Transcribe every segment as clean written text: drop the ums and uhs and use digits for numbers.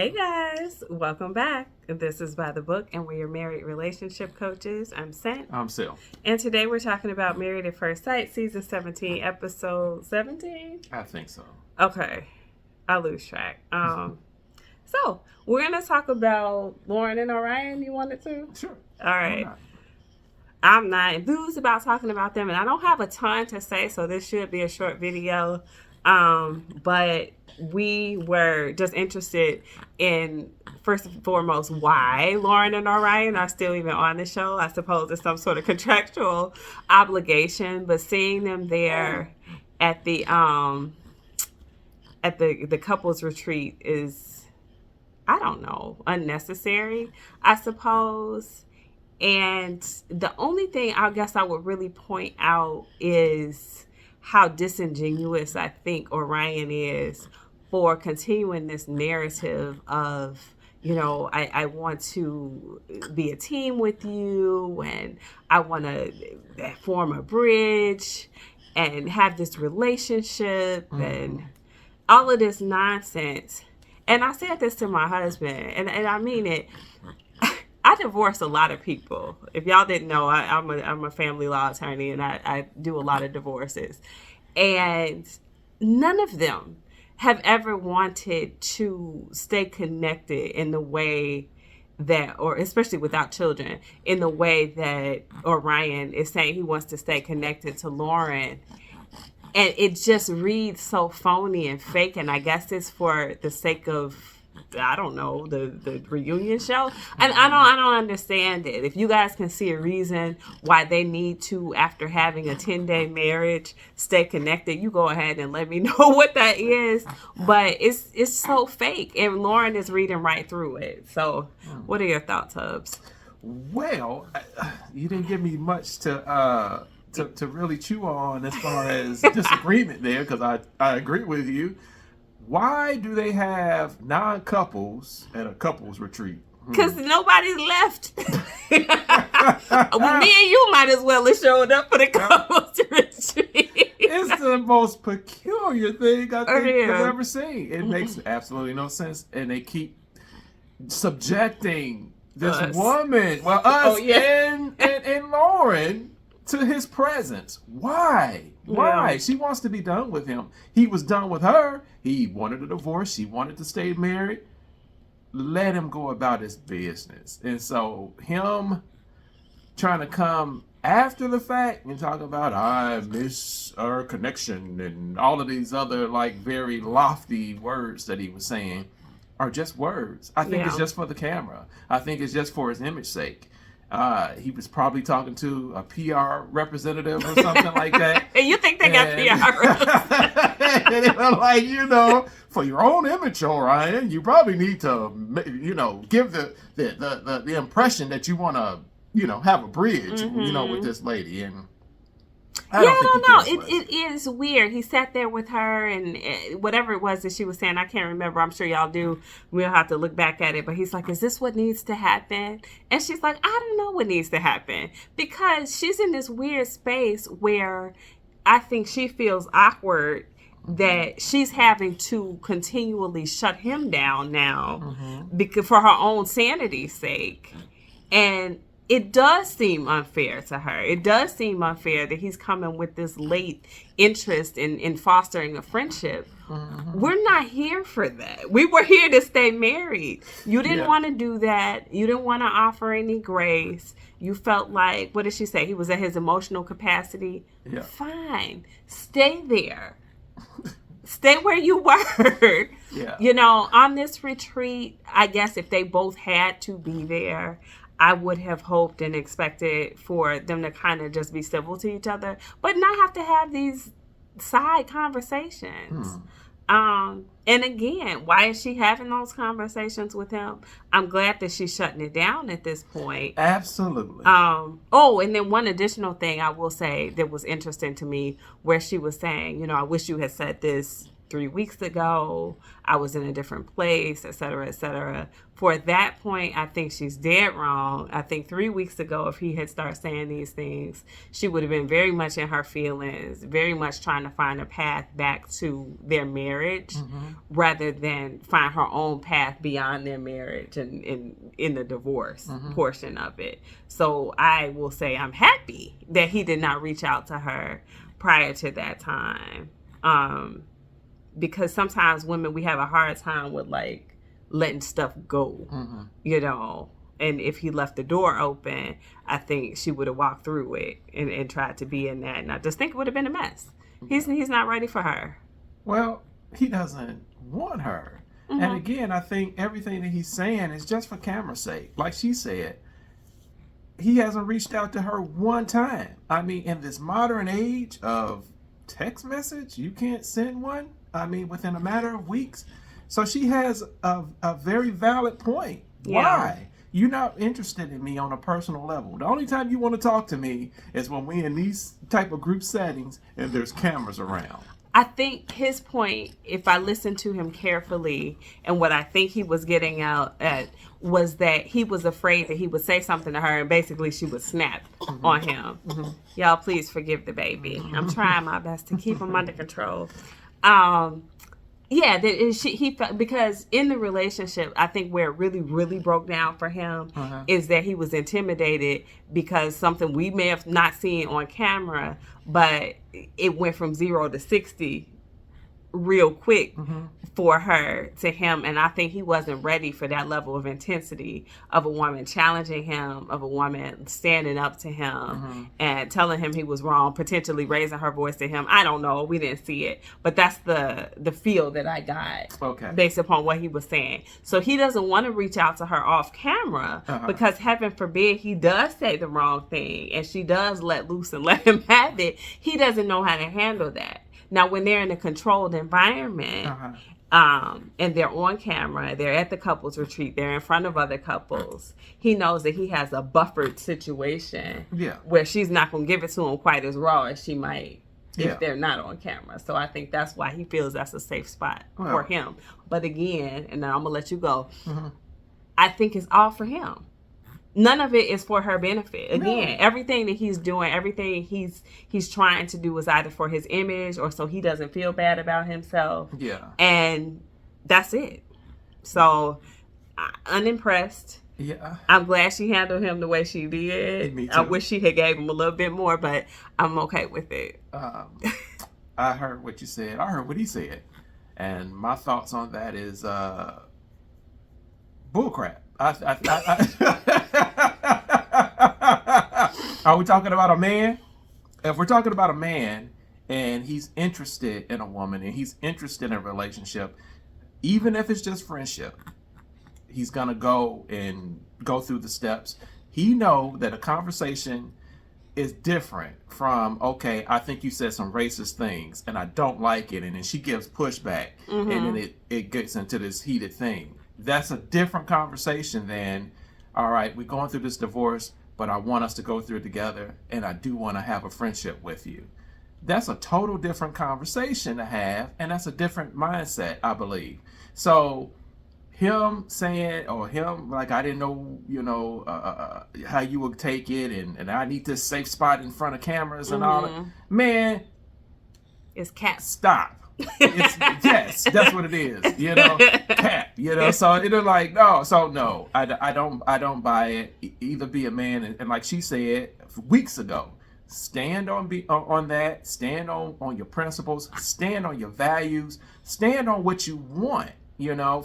Hey guys, welcome back. This is By the Book, and we're your married relationship coaches. I'm Sent. I'm Sil. And today we're talking about Married at First Sight, season 17, episode 17? I think so. Okay, I lose track. So we're going to talk about Lauren and Orion. You wanted to? Sure. All right. I'm not enthused about talking about them, and I don't have a ton to say, so this should be a short video. But we were just interested in, first and foremost, why Lauren and Orion are still even on the show. I suppose it's some sort of contractual obligation, but seeing them there at the couples retreat is, I don't know, unnecessary, I suppose. And the only thing I guess I would really point out is how disingenuous I think Orion is for continuing this narrative of, you know, I want to be a team with you and I want to form a bridge and have this relationship and all of this nonsense. And I said this to my husband, and I mean it. I divorce a lot of people. If y'all didn't know, I'm a family law attorney, and I do a lot of divorces. And none of them have ever wanted to stay connected in the way that, or especially without children, in the way that Orion is saying he wants to stay connected to Lauren. And it just reads so phony and fake, and I guess it's for the sake of, I don't know, the reunion show. And I don't understand it. If you guys can see a reason why they need to, after having a 10-day marriage, stay connected, you go ahead and let me know what that is. But it's so fake, and Lauren is reading right through it. So what are your thoughts, Hubs? Well, you didn't give me much to really chew on as far as disagreement there, because I agree with you. Why do they have non-couples at a couples retreat? Because nobody's left. Me and you might as well have showed up for the couples retreat. It's the most peculiar thing I think I've ever seen. It makes absolutely no sense. And they keep subjecting this woman, and Lauren, to his presence. Why? Why? She wants to be done with him. He was done with her. He wanted a divorce. She wanted to stay married. Let him go about his business. And so him trying to come after the fact and talk about, I miss our connection and all of these other like very lofty words that he was saying are just words. I think it's just for the camera. I think it's just for his image sake. He was probably talking to a PR representative or something like that. And you think they got PR? And they were like, for your own image, Orion, you probably need to, give the impression that you want to, have a bridge, with this lady. And I don't know. It is weird. He sat there with her and whatever it was that she was saying, I can't remember. I'm sure y'all do. We'll have to look back at it. But he's like, is this what needs to happen? And she's like, I don't know what needs to happen. Because she's in this weird space where I think she feels awkward that she's having to continually shut him down now because for her own sanity's sake. And it does seem unfair to her. It does seem unfair that he's coming with this late interest in fostering a friendship. We're not here for that. We were here to stay married. You didn't want to do that. You didn't want to offer any grace. You felt like, what did she say? He was at his emotional capacity. Yeah. Fine. Stay there. Stay where you were. Yeah. On this retreat, I guess if they both had to be there, I would have hoped and expected for them to kind of just be civil to each other, but not have to have these side conversations. And again, why is she having those conversations with him? I'm glad that she's shutting it down at this point. Absolutely. And then one additional thing I will say that was interesting to me, where she was saying, I wish you had said this 3 weeks ago. I was in a different place, et cetera, et cetera. For that point, I think she's dead wrong. I think 3 weeks ago, if he had started saying these things, she would have been very much in her feelings, very much trying to find a path back to their marriage rather than find her own path beyond their marriage and in the divorce portion of it. So I will say I'm happy that he did not reach out to her prior to that time. Because sometimes women, we have a hard time with like letting stuff go, you know. And if he left the door open, I think she would have walked through it and tried to be in that. And I just think it would have been a mess. He's not ready for her. Well, he doesn't want her. And again, I think everything that he's saying is just for camera's sake. Like she said, he hasn't reached out to her one time. I mean, in this modern age of text message, you can't send one. I mean, within a matter of weeks. So she has a very valid point. Yeah. Why? You're not interested in me on a personal level. The only time you want to talk to me is when we're in these type of group settings and there's cameras around. I think his point, if I listen to him carefully, and what I think he was getting out at was that he was afraid that he would say something to her and basically she would snap on him. Y'all, please forgive the baby. I'm trying my best to keep him under control. Yeah, he felt, because in the relationship, I think where it really, really broke down for him is that he was intimidated because something we may have not seen on camera, but it went from 0 to 60 real quick for her to him. And I think he wasn't ready for that level of intensity of a woman challenging him, of a woman standing up to him and telling him he was wrong, potentially raising her voice to him. I don't know. We didn't see it. But that's the feel that I got based upon what he was saying. So he doesn't want to reach out to her off camera because heaven forbid he does say the wrong thing and she does let loose and let him have it. He doesn't know how to handle that. Now, when they're in a controlled environment and they're on camera, they're at the couples retreat, they're in front of other couples, he knows that he has a buffered situation where she's not going to give it to him quite as raw as she might if they're not on camera. So I think that's why he feels that's a safe spot for him. But again, and then I'm going to let you go, I think it's all for him. None of it is for her benefit. Again, everything that he's doing, everything he's trying to do is either for his image or so he doesn't feel bad about himself. Yeah. And that's it. So, unimpressed. Yeah. I'm glad she handled him the way she did. Me too. I wish she had gave him a little bit more, but I'm okay with it. I heard what you said. I heard what he said. And my thoughts on that is bullcrap. Are we talking about a man? If we're talking about a man and he's interested in a woman and he's interested in a relationship, even if it's just friendship, he's gonna go through the steps. He know that a conversation is different from, okay, I think you said some racist things and I don't like it, and then she gives pushback and then it gets into this heated thing. That's a different conversation than, all right, we're going through this divorce, but I want us to go through it together, and I do want to have a friendship with you. That's a total different conversation to have, and that's a different mindset, I believe. So him saying, or him, like, I didn't know, how you would take it, and I need this safe spot in front of cameras and all that. Man. It's cat. Stop. Yes, that's what it is, cap, so it's like, no, I don't buy it. Either be a man and like she said weeks ago, stand on that, stand on your principles, stand on your values, stand on what you want,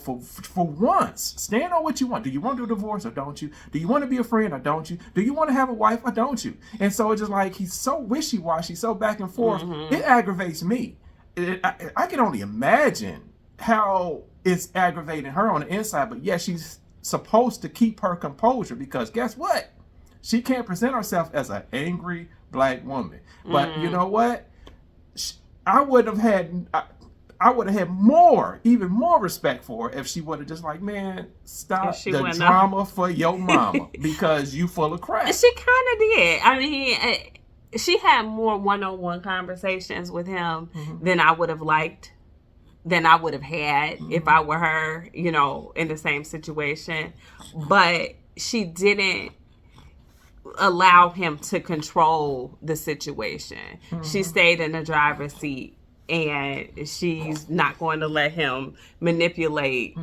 for once, stand on what you want. Do you want to do a divorce or don't you? Do you want to be a friend or don't you? Do you want to have a wife or don't you? And so it's just like, he's so wishy-washy, so back and forth. It aggravates me. I can only imagine how it's aggravating her on the inside, but yeah, she's supposed to keep her composure because guess what? She can't present herself as an angry black woman. But you know what? I would have had even more respect for her if she would have just like, man, stop the drama for your mama because you full of crap. She kind of did. I mean, she had more one-on-one conversations with him than I would have liked than I would have had if I were her, you know, in the same situation. But she didn't allow him to control the situation. She stayed in the driver's seat, and she's not going to let him manipulate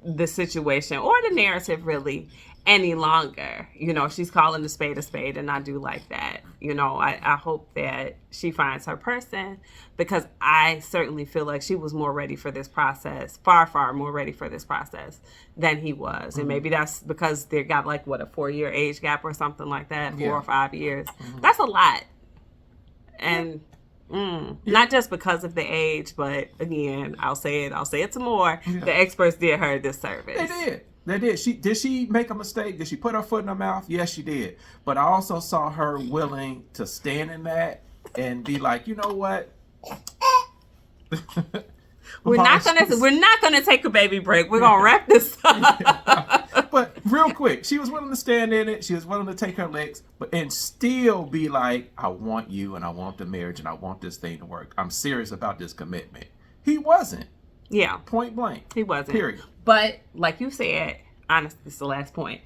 the situation or the narrative really any longer. You know, she's calling a spade, and I do like that. You know, I hope that she finds her person, because I certainly feel like she was more ready for this process, far more ready for this process than he was. And maybe that's because they got like, what, a 4-year age gap or something like that, 4 or 5 years. That's a lot. And not just because of the age, but again, I'll say it some more. The experts did her a disservice. They did. Did she make a mistake? Did she put her foot in her mouth? Yes, she did. But I also saw her willing to stand in that and be like, you know what? We're not gonna take a baby break. We're gonna wrap this up. But real quick, she was willing to stand in it. She was willing to take her licks, and still be like, I want you, and I want the marriage, and I want this thing to work. I'm serious about this commitment. He wasn't. Yeah. Point blank. He wasn't. Period. But like you said, honestly, it's the last point.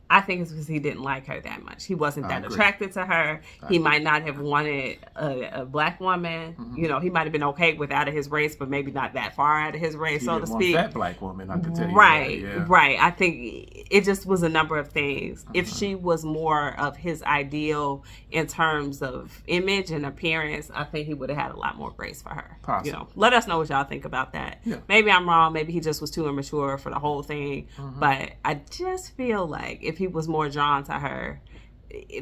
I think it's because he didn't like her that much. He wasn't that attracted to her. He might not have wanted a black woman. You know, he might have been okay with out of his race, but maybe not that far out of his race, so to speak. That black woman, I can tell you. Right, that, yeah. Right. I think it just was a number of things. If she was more of his ideal in terms of image and appearance, I think he would have had a lot more grace for her. Possibly. You know, let us know what y'all think about that. Yeah. Maybe I'm wrong. Maybe he just was too immature for the whole thing. But I just feel like if he was more drawn to her,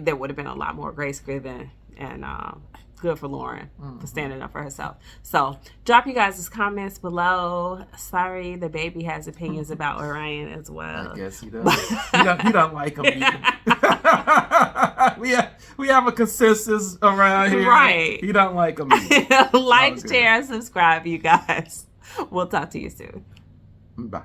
there would have been a lot more grace given, and good for Lauren for standing up for herself. So drop you guys' comments below. Sorry, the baby has opinions about Orion as well. I guess he does. he don't like him either. we have a consensus around here. Right. He don't like him either. Like, share, and subscribe, you guys. We'll talk to you soon. Bye.